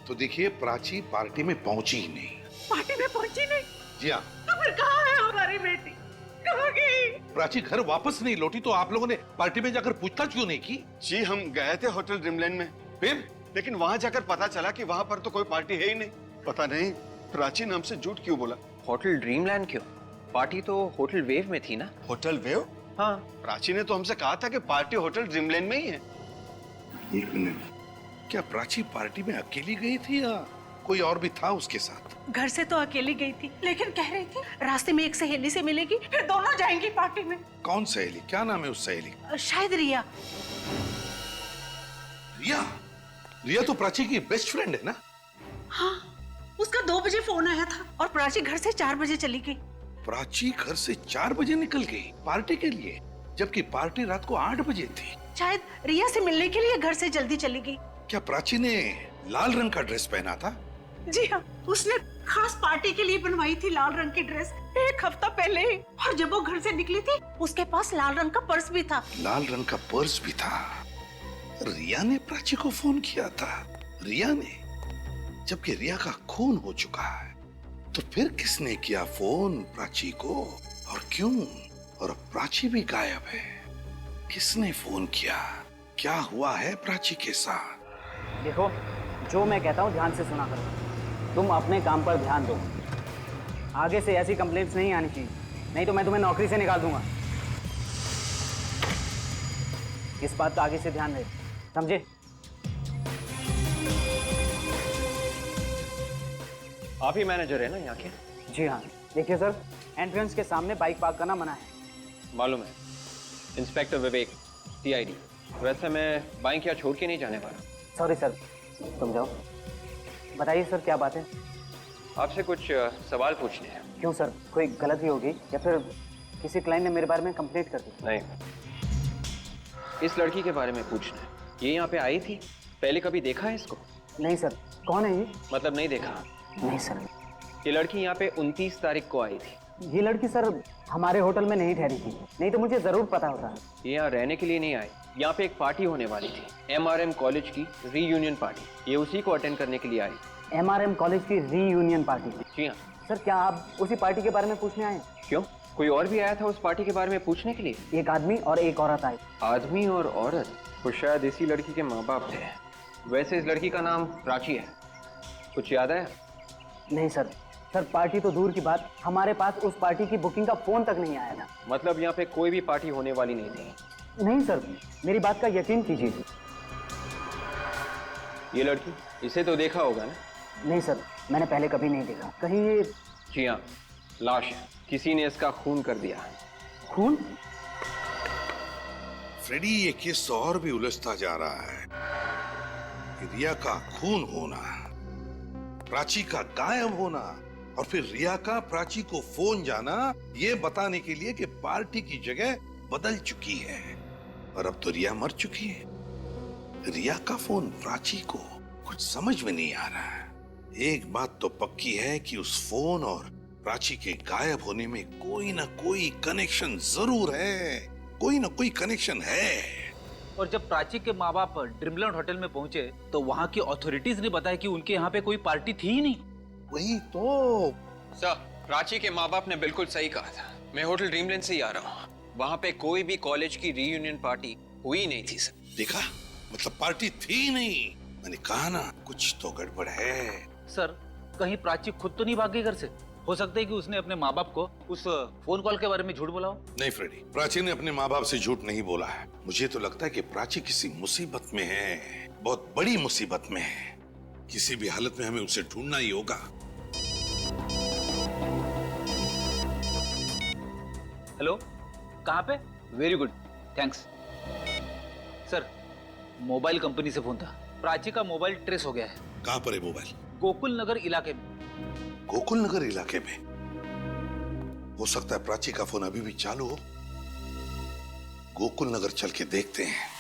तो देखिए प्राची पार्टी में पहुंची ही नहीं। पार्टी में पहुंची नहीं? जी हाँ। तो फिर कहाँ है हमारी बेटी? कहाँ गई? प्राची घर वापस नहीं लौटी तो आप लोगों ने पार्टी में जाकर पूछताछ क्यों नहीं की? जी हम गए थे होटल ड्रीमलैंड में। फिर? लेकिन वहाँ जाकर पता चला कि वहाँ पर तो कोई पार्टी है ही नहीं। पता नहीं प्राची नाम से झूठ क्यों बोला। होटल ड्रीमलैंड क्यों? पार्टी तो होटल वेव में थी ना। Hotel wave? हाँ। प्राची ने तो हमसे कहा था कि पार्टी होटल ड्रीमलैंड में ही है। एक मिनट, क्या प्राची पार्टी में अकेली गई थी या कोई और भी था उसके साथ? घर से तो अकेली गई थी, लेकिन कह रही थी रास्ते में एक सहेली से मिलेगी, फिर दोनों जाएंगी पार्टी में। कौन सहेली? क्या नाम है उस सहेली? शायद रिया। रिया तो प्राची की बेस्ट फ्रेंड है ना? हाँ, उसका 2 बजे फोन आया था और प्राची घर से 4 बजे चली गई। प्राची घर से 4 बजे निकल गई पार्टी के लिए, जबकि पार्टी रात को 8 बजे थी। शायद रिया से मिलने के लिए घर से जल्दी चली गई। क्या प्राची ने लाल रंग का ड्रेस पहना था? जी हाँ, उसने खास पार्टी के लिए बनवाई थी लाल रंग की ड्रेस 1 हफ्ता पहले ही। और जब वो घर से निकली थी उसके पास लाल रंग का पर्स भी था। लाल रंग का पर्स भी था। रिया ने प्राची को फोन किया था। रिया ने, जबकि रिया का खून हो चुका है। तो फिर किसने किया फोन प्राची को और क्यों? और प्राची भी गायब है। किसने फोन किया? क्या हुआ है प्राची के साथ? देखो, जो मैं कहता हूँ ध्यान से सुना करो। तुम अपने काम पर ध्यान दो। आगे से ऐसी कंप्लेंट्स नहीं आनी चाहिए, नहीं तो मैं तुम्हें नौकरी से निकाल दूंगा। इस बात का आगे से ध्यान रहे, समझे? आप ही मैनेजर है ना यहाँ के? जी हाँ। देखिए सर, एंट्रेंस के सामने बाइक पार्क करना मना है। मालूम है। इंस्पेक्टर विवेक, सीआईडी। वैसे मैं बाइक यहाँ छोड़ के नहीं जाने वाला। सॉरी सर, तुम जाओ। बताइए सर, क्या बात है? आपसे कुछ सवाल पूछने हैं। क्यों सर, कोई गलती होगी या फिर किसी क्लाइंट ने मेरे बारे में कंप्लेंट कर दी? नहीं, इस लड़की के बारे में पूछना है। ये यहाँ पे आई थी? पहले कभी देखा है इसको? नहीं सर। कौन है ये? मतलब नहीं देखा? नहीं सर। ये लड़की यहाँ पे 29 तारीख को आई थी। ये लड़की सर हमारे होटल में नहीं ठहरी थी, नहीं तो मुझे जरूर पता होता। ये यहाँ रहने के लिए नहीं आई। यहाँ पे एक पार्टी होने वाली थी, MRM कॉलेज की रीयूनियन पार्टी। ये उसी को अटेंड करने के लिए आई। MRM कॉलेज की रीयूनियन पार्टी? जी हाँ। सर, क्या आप उसी पार्टी के बारे में पूछने आए? क्यों, कोई और भी आया था उस पार्टी के बारे में पूछने के लिए? एक आदमी और एक औरत आए। आदमी और औरत? वो शायद इसी लड़की के माँ बाप थे। वैसे इस लड़की का नाम प्राची है, कुछ याद है? नहीं सर। सर, पार्टी तो दूर की बात, हमारे पास उस पार्टी की बुकिंग का फोन तक नहीं आया था। मतलब यहाँ पे कोई भी पार्टी होने वाली नहीं थी? नहीं सर, मेरी बात का यकीन कीजिए। ये लड़की, इसे तो देखा होगा ना? नहीं सर, मैंने पहले कभी नहीं देखा। कहीं ये? जी हाँ, लाश है। किसी ने इसका खून कर दिया। खून? फ्रेडी, ये केस और भी उलझता जा रहा है। रिया का खून होना, प्राची का गायब होना और फिर रिया का प्राची को फोन जाना, ये बताने के लिए कि पार्टी की जगह बदल चुकी है और अब तो रिया मर चुकी है। रिया का फोन प्राची को कुछ समझ में नहीं आ रहा है। एक बात तो पक्की है कि उस फोन और प्राची के गायब होने में कोई ना कोई कनेक्शन जरूर है। कोई ना कोई कनेक्शन है। और जब प्राची के माँ बाप ड्रीमलैंड होटल में पहुंचे तो वहाँ की अथॉरिटीज ने बताया कि उनके यहाँ पे कोई पार्टी थी ही नहीं। वही तो सर, प्राची के माँ बाप ने बिल्कुल सही कहा था। मैं होटल ड्रीमलैंड से ही आ रहा हूँ। वहाँ पे कोई भी कॉलेज की रीयूनियन पार्टी हुई नहीं थी सर। देखा, मतलब पार्टी थी नहीं। मैंने कहा ना, कुछ तो गड़बड़ है। सर, कहीं प्राची खुद तो नहीं भाग गई घर से? हो सकता है कि उसने अपने माँ बाप को उस फोन कॉल के बारे में झूठ बोला हो। नहीं फ्रेडी, प्राची ने अपने माँ बाप से झूठ नहीं बोला है। मुझे तो लगता है कि प्राची किसी मुसीबत में है, बहुत बड़ी मुसीबत में है। किसी भी हालत में हमें उसे ढूंढना ही होगा। हेलो, कहाँ पे? Very good, thanks. Sir, mobile company से फोन था। प्राची का मोबाइल ट्रेस हो गया है। कहाँ पर है मोबाइल? गोकुल नगर इलाके में। गोकुल नगर इलाके में? हो सकता है प्राची का फोन अभी भी चालू हो। गोकुल नगर चल के देखते हैं।